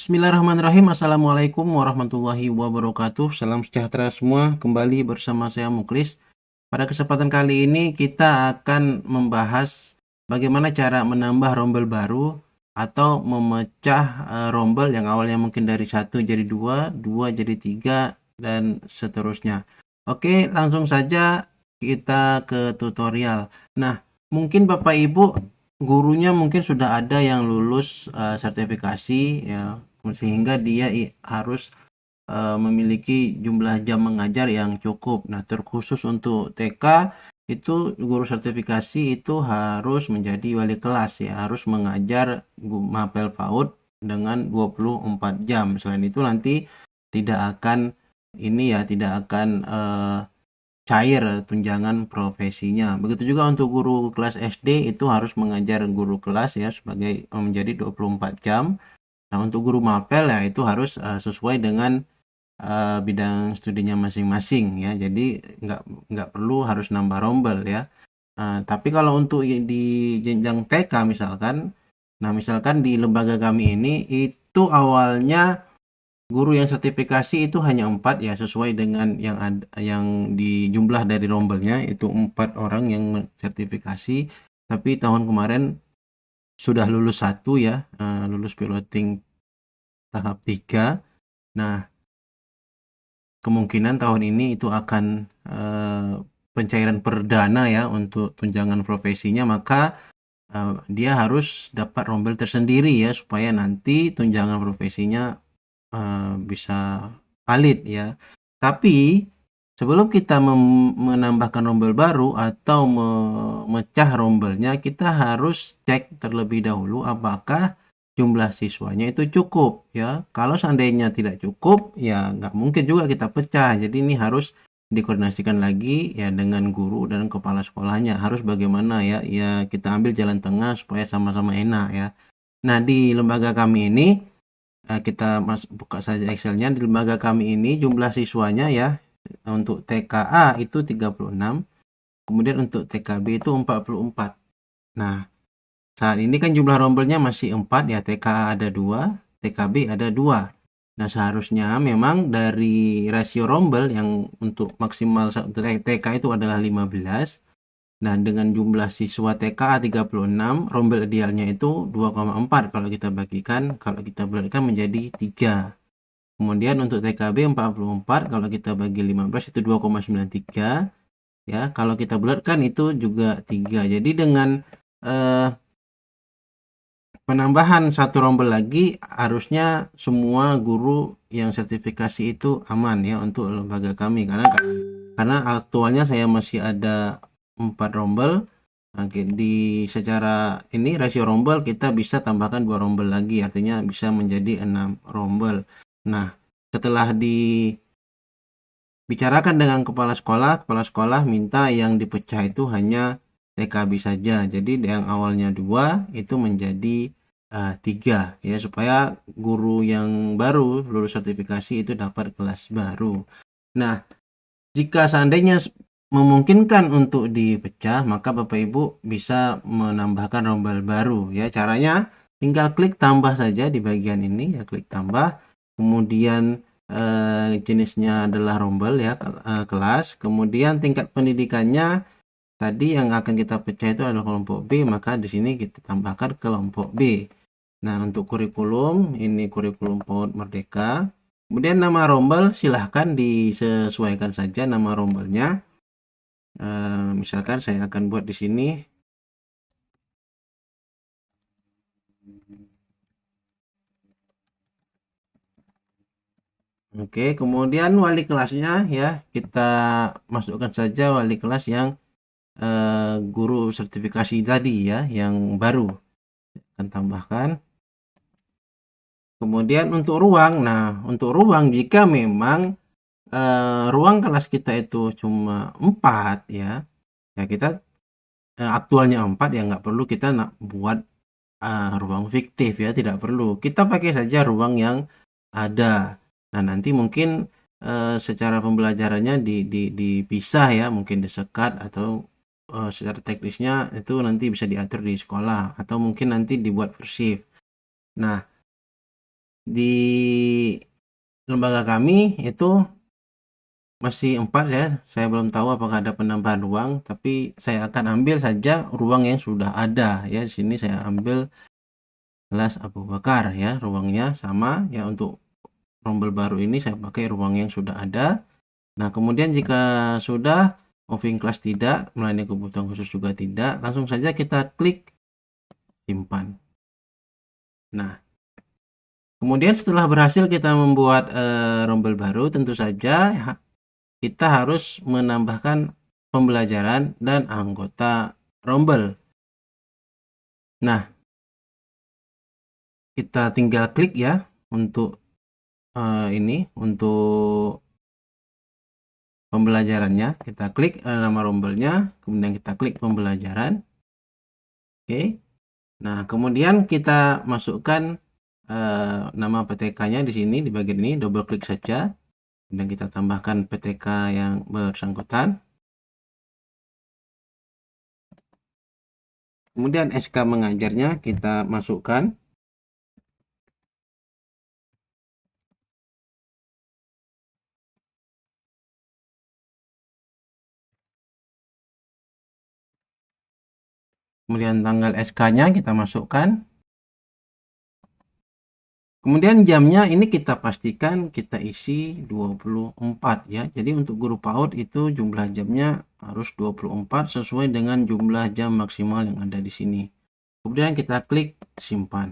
Bismillahirrahmanirrahim. Assalamualaikum warahmatullahi wabarakatuh. Salam sejahtera semua. Kembali bersama saya Muklis. Pada kesempatan kali ini kita akan membahas bagaimana cara menambah rombel baru atau memecah rombel yang awalnya mungkin dari satu jadi dua, dua jadi tiga, dan seterusnya. Oke, langsung saja kita ke tutorial. Nah, mungkin Bapak Ibu gurunya mungkin sudah ada yang lulus sertifikasi ya, sehingga dia harus memiliki jumlah jam mengajar yang cukup. Nah, terkhusus untuk TK itu guru sertifikasi itu harus menjadi wali kelas ya, harus mengajar mapel PAUD dengan 24 jam. Selain itu nanti tidak akan tidak akan cair tunjangan profesinya. Begitu juga untuk guru kelas SD itu harus mengajar guru kelas ya sebagai menjadi 24 jam. Nah, untuk guru mapel ya itu harus sesuai dengan bidang studinya masing-masing ya. Jadi nggak perlu harus nambah rombel ya. Tapi kalau untuk di jenjang TK misalkan, nah misalkan di lembaga kami ini itu awalnya guru yang sertifikasi itu hanya 4 ya, sesuai dengan yang di jumlah dari rombelnya itu 4 orang yang sertifikasi. Tapi tahun kemarin sudah lulus satu ya, lulus piloting tahap 3. Nah, kemungkinan tahun ini itu akan pencairan perdana ya untuk tunjangan profesinya, maka dia harus dapat rombel tersendiri ya supaya nanti tunjangan profesinya bisa valid ya. Tapi sebelum kita menambahkan rombel baru atau memecah rombelnya, kita harus cek terlebih dahulu apakah jumlah siswanya itu cukup ya. Kalau seandainya tidak cukup ya nggak mungkin juga kita pecah. Jadi ini harus dikoordinasikan lagi ya dengan guru dan kepala sekolahnya, harus bagaimana ya kita ambil jalan tengah supaya sama-sama enak ya. Nah, di lembaga kami ini kita buka saja Excelnya. Di lembaga kami ini jumlah siswanya ya untuk TKA itu 36, kemudian untuk TKB itu 44. Nah, saat ini kan jumlah rombelnya masih 4 ya, TKA ada 2, TKB ada 2. Nah, seharusnya memang dari rasio rombel yang untuk maksimal untuk TK itu adalah 15. Nah, dengan jumlah siswa TKA 36, rombel idealnya itu 2,4 kalau kita bulatkan menjadi 3. Kemudian untuk TKB 44, kalau kita bagi 15 itu 2,93 ya. Kalau kita bulatkan itu juga 3. Jadi dengan penambahan satu rombel lagi, harusnya semua guru yang sertifikasi itu aman ya untuk lembaga kami, karena aktualnya saya masih ada 4 rombel. Secara ini rasio rombel kita bisa tambahkan 2 rombel lagi, artinya bisa menjadi 6 rombel. Nah, setelah dibicarakan dengan kepala sekolah minta yang dipecah itu hanya TKB saja. Jadi yang awalnya 2 itu menjadi 3 ya, supaya guru yang baru lulus sertifikasi itu dapat kelas baru. Nah, jika seandainya memungkinkan untuk dipecah, maka Bapak Ibu bisa menambahkan rombel baru ya. Caranya tinggal klik tambah saja di bagian ini ya, klik tambah. Kemudian jenisnya adalah rombel ya, kelas. Kemudian tingkat pendidikannya tadi yang akan kita pecah itu adalah kelompok B, maka di sini kita tambahkan kelompok B. Nah, untuk kurikulum ini kurikulum PAUD Merdeka. Kemudian nama rombel silahkan disesuaikan saja nama rombelnya. Misalkan saya akan buat di sini. Oke, kemudian wali kelasnya ya kita masukkan saja wali kelas yang guru sertifikasi tadi ya, yang baru akan tambahkan. Kemudian untuk ruang, nah untuk ruang jika memang ruang kelas kita itu cuma 4 ya, kita aktualnya 4 ya, nggak perlu kita buat ruang fiktif ya, tidak perlu. Kita pakai saja ruang yang ada. Nah, nanti mungkin secara pembelajarannya dipisah ya, mungkin disekat atau secara teknisnya itu nanti bisa diatur di sekolah atau mungkin nanti dibuat persif. Nah, Di lembaga kami itu masih 4 ya, saya belum tahu apakah ada penambahan ruang, tapi saya akan ambil saja ruang yang sudah ada ya. Di sini saya ambil kelas Abu Bakar ya, ruangnya sama ya. Untuk rombel baru ini saya pakai ruang yang sudah ada. Nah, kemudian jika sudah moving class tidak, melayani kebutuhan khusus juga tidak, langsung saja kita klik simpan. Nah, kemudian setelah berhasil kita membuat rombel baru, tentu saja kita harus menambahkan pembelajaran dan anggota rombel. Nah, kita tinggal klik ya untuk ini, untuk pembelajarannya. Kita klik nama rombelnya, kemudian kita klik pembelajaran. Oke. Nah, kemudian kita masukkan nama PTK-nya di sini, di bagian ini, double klik saja. Dan kita tambahkan PTK yang bersangkutan. Kemudian SK mengajarnya kita masukkan. Kemudian tanggal SK-nya kita masukkan. Kemudian jamnya ini kita pastikan kita isi 24 ya. Jadi untuk guru PAUD itu jumlah jamnya harus 24 sesuai dengan jumlah jam maksimal yang ada di sini. Kemudian kita klik simpan.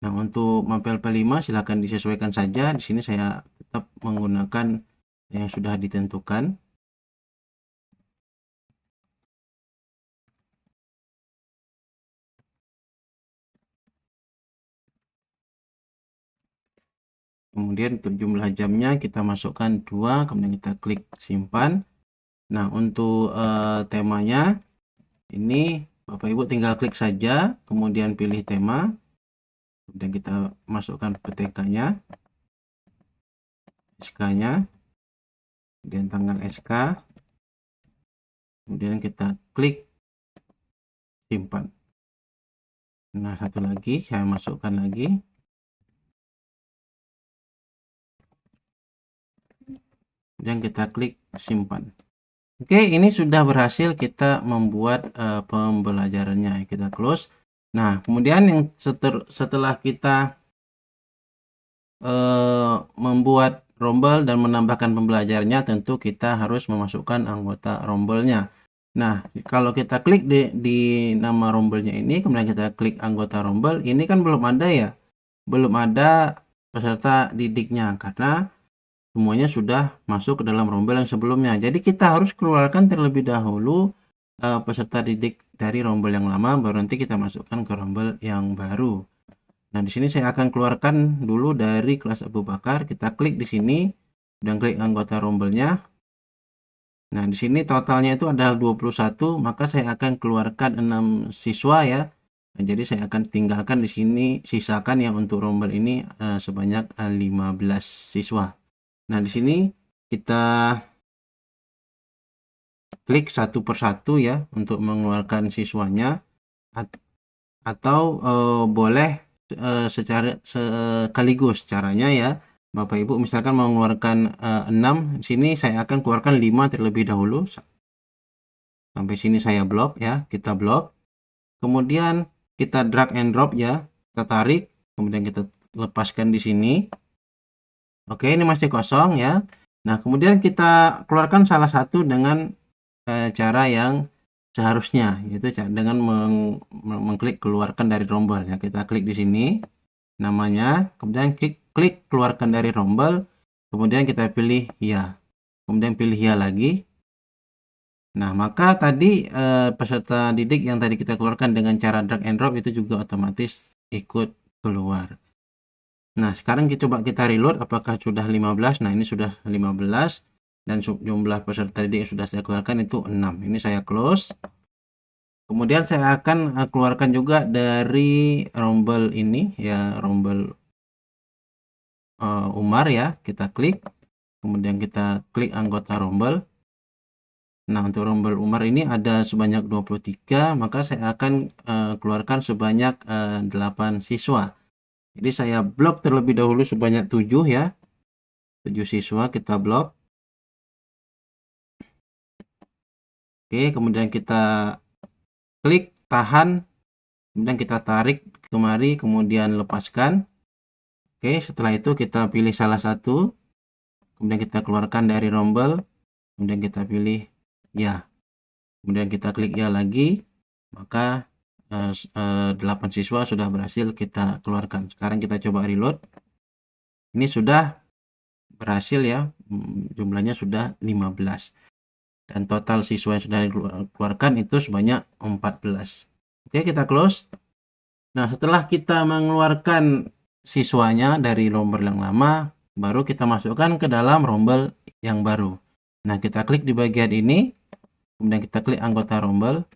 Nah, untuk mapel P5 silahkan disesuaikan saja. Di sini saya tetap menggunakan yang sudah ditentukan. Kemudian untuk jumlah jamnya kita masukkan 2, kemudian kita klik simpan. Nah, untuk temanya ini Bapak Ibu tinggal klik saja, kemudian pilih tema, kemudian kita masukkan PTK-nya, SK-nya, kemudian tanggal SK, kemudian kita klik simpan. Nah, satu lagi saya masukkan lagi. Kemudian kita klik simpan. Oke, ini sudah berhasil kita membuat pembelajarannya. Kita close. Nah, kemudian yang setelah kita membuat rombel dan menambahkan pembelajarannya, tentu kita harus memasukkan anggota rombelnya. Nah, kalau kita klik di nama rombelnya ini, kemudian kita klik anggota rombel, ini kan belum ada ya, belum ada peserta didiknya karena semuanya sudah masuk ke dalam rombel yang sebelumnya. Jadi kita harus keluarkan terlebih dahulu peserta didik dari rombel yang lama, baru nanti kita masukkan ke rombel yang baru. Nah, di sini saya akan keluarkan dulu dari kelas Abu Bakar. Kita klik di sini dan klik anggota rombelnya. Nah, di sini totalnya itu adalah 21, maka saya akan keluarkan 6 siswa ya. Nah, jadi saya akan tinggalkan di sini, sisakan yang untuk rombel ini sebanyak 15 siswa. Nah, di sini kita klik satu persatu ya untuk mengeluarkan siswanya, atau boleh secara sekaligus caranya ya. Bapak Ibu misalkan mau mengeluarkan 6, sini saya akan keluarkan 5 terlebih dahulu. Sampai sini saya blok ya, kita blok. Kemudian kita drag and drop ya, kita tarik, kemudian kita lepaskan di sini. Oke, ini masih kosong ya. Nah, kemudian kita keluarkan salah satu dengan cara yang seharusnya, yaitu dengan mengklik keluarkan dari rombel ya. Kita klik di sini namanya, kemudian klik keluarkan dari rombel, kemudian kita pilih ya, kemudian pilih ya lagi. Nah, maka tadi peserta didik yang tadi kita keluarkan dengan cara drag and drop itu juga otomatis ikut keluar. Nah, sekarang coba kita reload apakah sudah 15. Nah, ini sudah 15 dan jumlah peserta didik yang sudah saya keluarkan itu 6. Ini saya close. Kemudian saya akan keluarkan juga dari rombel ini ya, rombel Umar ya. Kita klik, kemudian kita klik anggota rombel. Nah, untuk rombel Umar ini ada sebanyak 23, maka saya akan keluarkan sebanyak 8 siswa. Jadi saya blok terlebih dahulu sebanyak 7 ya. 7 siswa kita blok. Oke, kemudian kita klik tahan, kemudian kita tarik kemari, kemudian lepaskan. Oke, setelah itu kita pilih salah satu, kemudian kita keluarkan dari rombel, kemudian kita pilih ya, kemudian kita klik ya lagi, maka 8 siswa sudah berhasil kita keluarkan. Sekarang kita coba reload. Ini sudah berhasil ya, jumlahnya sudah 15. Dan total siswa yang sudah dikeluarkan itu sebanyak 14. Oke, kita close. Nah, setelah kita mengeluarkan siswanya dari rombel yang lama, baru kita masukkan ke dalam rombel yang baru. Nah, kita klik di bagian ini, kemudian kita klik anggota rombel.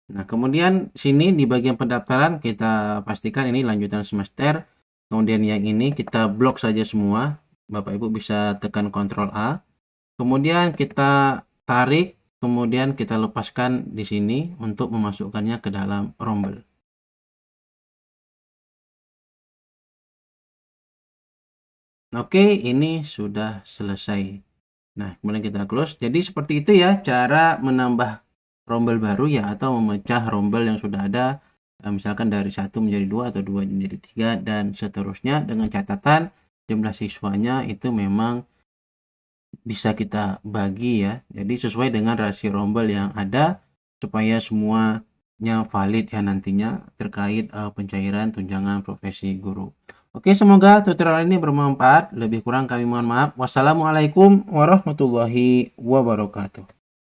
Nah, kemudian sini di bagian pendaftaran kita pastikan ini lanjutan semester. Kemudian yang ini kita blok saja semua. Bapak Ibu bisa tekan Ctrl A. Kemudian kita tarik, kemudian kita lepaskan di sini untuk memasukkannya ke dalam rombel. Oke, ini sudah selesai. Nah, kemudian kita close. Jadi seperti itu ya cara menambah rombel baru ya, atau memecah rombel yang sudah ada, misalkan dari 1 menjadi 2 atau 2 menjadi 3 dan seterusnya, dengan catatan jumlah siswanya itu memang bisa kita bagi ya. Jadi sesuai dengan rasio rombel yang ada supaya semuanya valid ya nantinya terkait pencairan tunjangan profesi guru. Oke, semoga tutorial ini bermanfaat. Lebih kurang kami mohon maaf. Wassalamualaikum warahmatullahi wabarakatuh.